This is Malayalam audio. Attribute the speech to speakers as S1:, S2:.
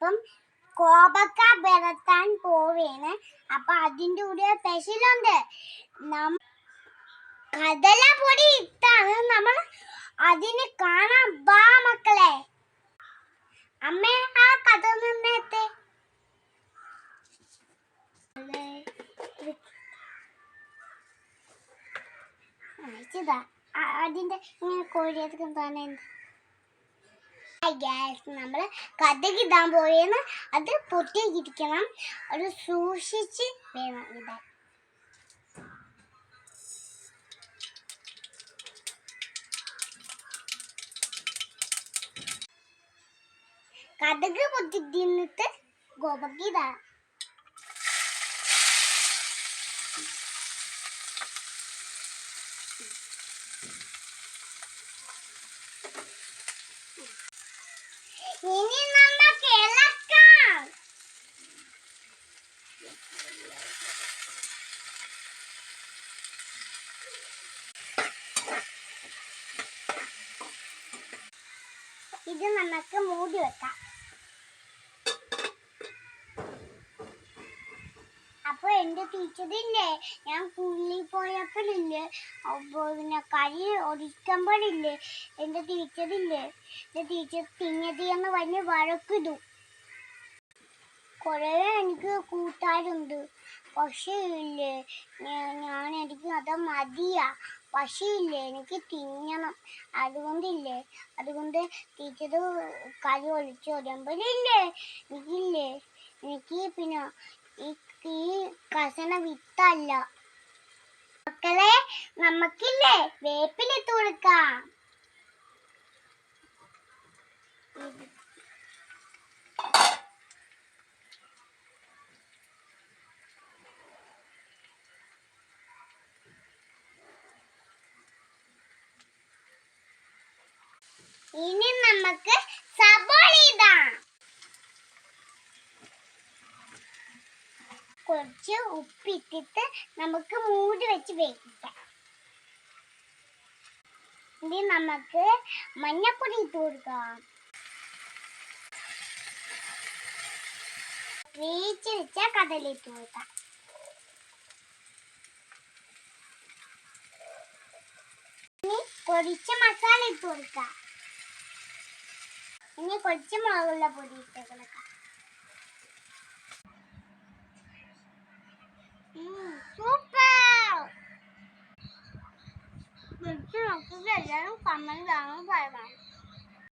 S1: അപ്പം കോവക്ക വരത്താൻ പോവേണ്. അപ്പൊ അതിൻ്റെ കൂടെ സ്പെഷ്യലുണ്ട്. കടലപ്പൊടി ഇട്ടാണ് നമ്മൾ അതിന് കാണാൻ വാ മക്കളെ. അമ്മേ ആ കഥ നിന്നേത്തെ അതിന്റെ ഇങ്ങനെ കോഴിയൊക്കെ തന്നെ നമ്മള് കഥക്ക് ഇടാൻ പോയെന്ന് അത് പൊട്ടിയിരിക്കണം. അത് സൂക്ഷിച്ച് വേണം ഇടാൻ. കഥക് പൊട്ടി തിന്നിട്ട് ഗോപക്ക് ഇടാ. ഇനി നമുക്ക് ഇളക്കാം. ഇത് നമുക്ക് മൂടി വെക്കാം. അപ്പൊ എന്റെ ടീച്ചറില്ലേ, ഞാൻ സ്കൂളിൽ പോയപ്പോഴില്ലേ, പിന്നെ കരി ഒടിക്കുമ്പോഴില്ലേ, എന്റെ ടീച്ചർ തിന്നതിയെന്ന് പറഞ്ഞ് വഴക്കിടും. കുറേ എനിക്ക് കൂട്ടുകാരുണ്ട്. പക്ഷേ ഇല്ലേ, എനിക്ക് അത് മതിയാ. പക്ഷേ ഇല്ലേ, എനിക്ക് തിന്നണം. അതുകൊണ്ട് ടീച്ചർ കരി ഒളിച്ച് വരുമ്പോഴില്ലേ, എനിക്ക് പിന്നെ ഈ കഷണ വിത്തല്ല. മക്കളെ, നമുക്കില്ലേ വേപ്പിലിട്ട് കൊടുക്കാം. ഇനി നമുക്ക് സബോള ഇടാം. കുറച്ച് ഉപ്പിട്ടിട്ട് നമുക്ക് മൂടി വെച്ച് വേവിക്കാം. ഇനി നമുക്ക് മഞ്ഞപ്പൊടി ഇട്ട് കൊടുക്കാം. വേവിച്ച് വെച്ച കടല ഇട്ട് കൊടുക്കാം. ഇനി കുറച്ച് മസാല ഇട്ട് കൊടുക്കാം. ഇനി കുറച്ച് മുളകുള്ള പൊടി ഇട്ട് കൊടുക്കാം. സൂപ്പർ! എല്ലാവരും കമന്റ് ആണ് പറയുന്നത്.